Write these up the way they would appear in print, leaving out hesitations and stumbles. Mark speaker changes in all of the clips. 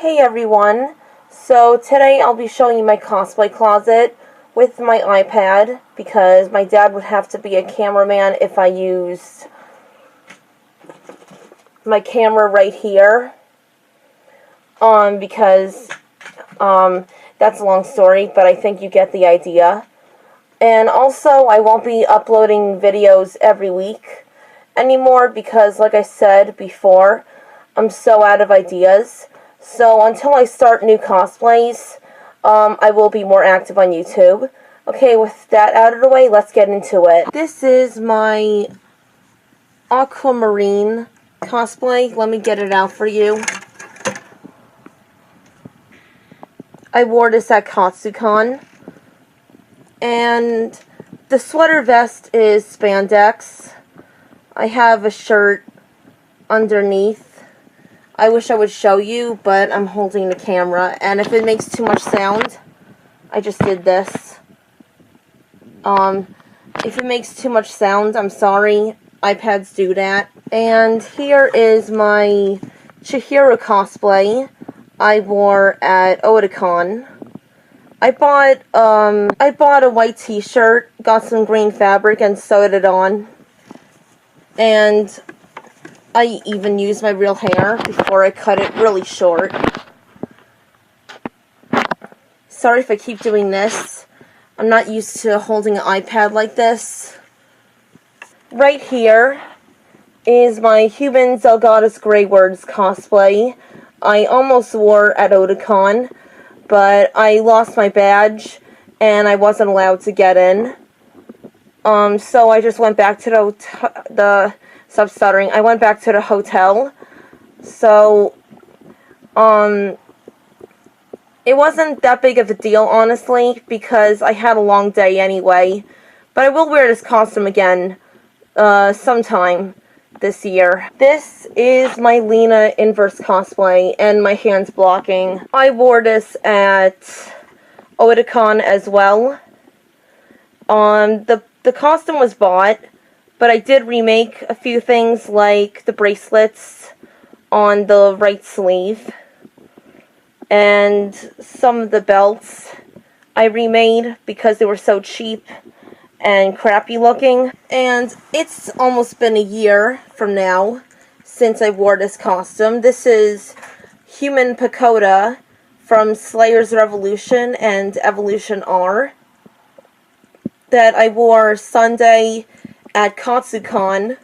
Speaker 1: Hey everyone, so today I'll be showing you my cosplay closet with my iPad because my dad would have to be a cameraman if I used my camera right here, because that's a long story, but I think you get the idea. And also, I won't be uploading videos every week anymore because, like I said before, I'm so out of ideas. So until I start new cosplays, I will be more active on YouTube. Okay, with that out of the way, let's get into it. This is my aquamarine cosplay. Let me get it out for you. I wore this at Katsucon. And the sweater vest is spandex. I have a shirt underneath. I wish I would show you, but I'm holding the camera, and if it makes too much sound, I just did this. If it makes too much sound, I'm sorry. iPads do that. And here is my Chihiro cosplay I wore at Otakon. I bought a white t-shirt, got some green fabric, and sewed it on. And I even used my real hair before I cut it really short. Sorry if I keep doing this. I'm not used to holding an iPad like this. Right here is my Human Zelgoddess Grey Words cosplay. I almost wore at Otakon, but I lost my badge and I wasn't allowed to get in. So I just went back to stop stuttering. I went back to the hotel. So, it wasn't that big of a deal, honestly, because I had a long day anyway. But I will wear this costume again, sometime this year. This is my Lena inverse cosplay, and my hands blocking. I wore this at Otakon as well. The costume was bought, but I did remake a few things, like the bracelets on the right sleeve, and some of the belts I remade because they were so cheap and crappy looking. And it's almost been a year from now since I wore this costume. This is Human Pagoda from Slayer's Revolution and Evolution R that I wore Sunday at Katsucon.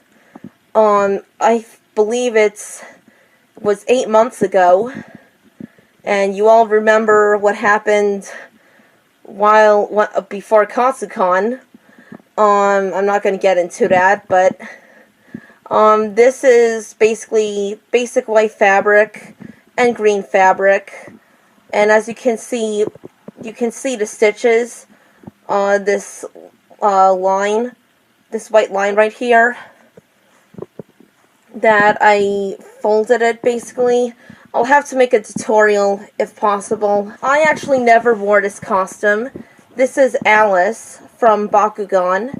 Speaker 1: I believe it was 8 months ago, and you all remember what happened before Katsucon. I'm not going to get into that, but this is basically basic white fabric and green fabric, and as you can see the stitches. This line, this white line right here, that I folded it basically. I'll have to make a tutorial if possible. I actually never wore this costume. This is Alice from Bakugan.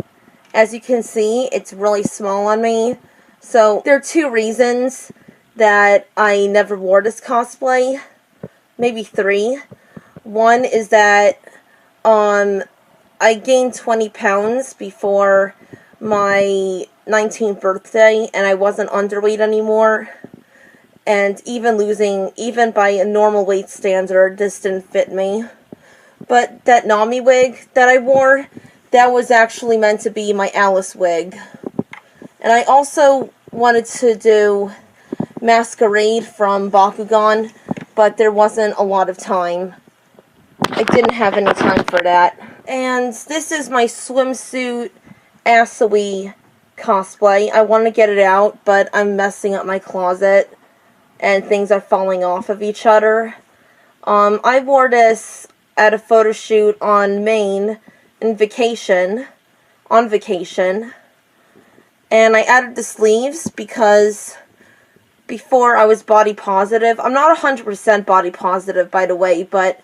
Speaker 1: As you can see, it's really small on me. So there are two reasons that I never wore this cosplay. Maybe three. One is that I gained 20 pounds before my 19th birthday, and I wasn't underweight anymore. And even by a normal weight standard, this didn't fit me. But that Nami wig that I wore, that was actually meant to be my Alice wig. And I also wanted to do Masquerade from Bakugan, but there wasn't a lot of time. I didn't have any time for that. And this is my swimsuit Asui cosplay. I want to get it out, but I'm messing up my closet, and things are falling off of each other. I wore this at a photo shoot on Maine on vacation, and I added the sleeves because before I was body positive. I'm not 100% body positive, by the way, but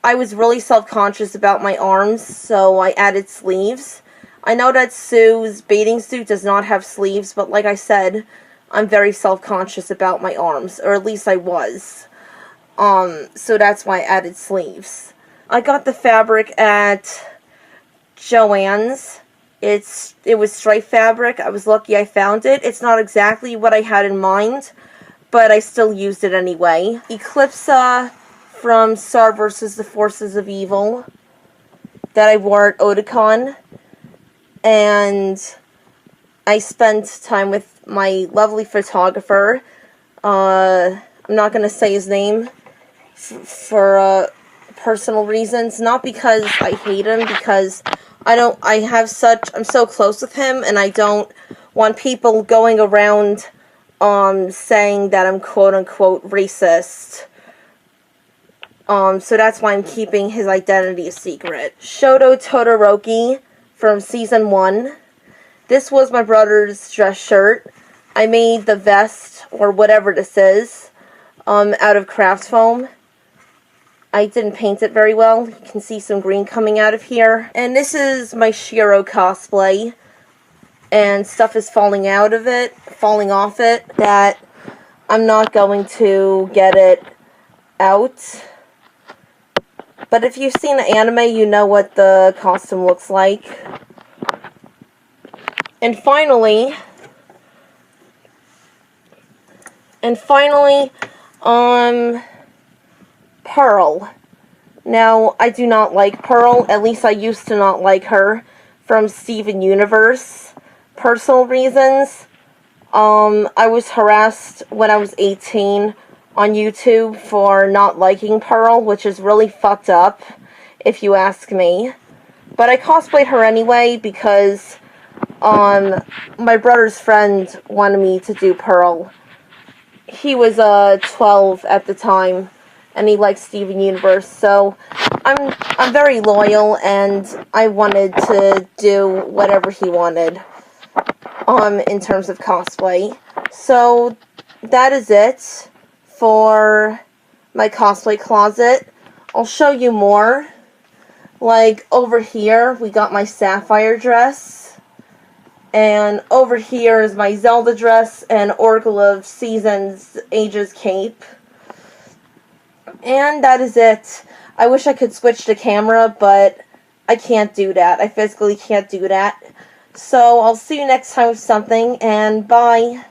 Speaker 1: I was really self-conscious about my arms, so I added sleeves. I know that Sue's bathing suit does not have sleeves, but like I said, I'm very self-conscious about my arms, or at least I was. So that's why I added sleeves. I got the fabric at Joann's. It was stripe fabric. I was lucky I found it. It's not exactly what I had in mind, but I still used it anyway. Eclipsa from Star vs. the Forces of Evil that I wore at Otakon. And I spent time with my lovely photographer. I'm not going to say his name for personal reasons. Not because I hate him, because I'm so close with him, and I don't want people going around saying that I'm quote-unquote racist. So that's why I'm keeping his identity a secret. Shoto Todoroki from Season 1. This was my brother's dress shirt. I made the vest, or whatever this is, out of craft foam. I didn't paint it very well. You can see some green coming out of here. And this is my Shiro cosplay. And stuff is falling off it, that I'm not going to get it out. But if you've seen the anime, you know what the costume looks like. And finally, Pearl. Now, I do not like Pearl. At least I used to not like her from Steven Universe. Personal reasons. I was harassed when I was 18 on YouTube for not liking Pearl, which is really fucked up, if you ask me. But I cosplayed her anyway because my brother's friend wanted me to do Pearl. He was 12 at the time, and he liked Steven Universe, so I'm very loyal, and I wanted to do whatever he wanted in terms of cosplay. So that is it for my cosplay closet. I'll show you more. Like over here, we got my Sapphire dress. And over here is my Zelda dress and Oracle of Seasons Ages cape. And that is it. I wish I could switch the camera, but I can't do that. I physically can't do that. So I'll see you next time with something, and bye.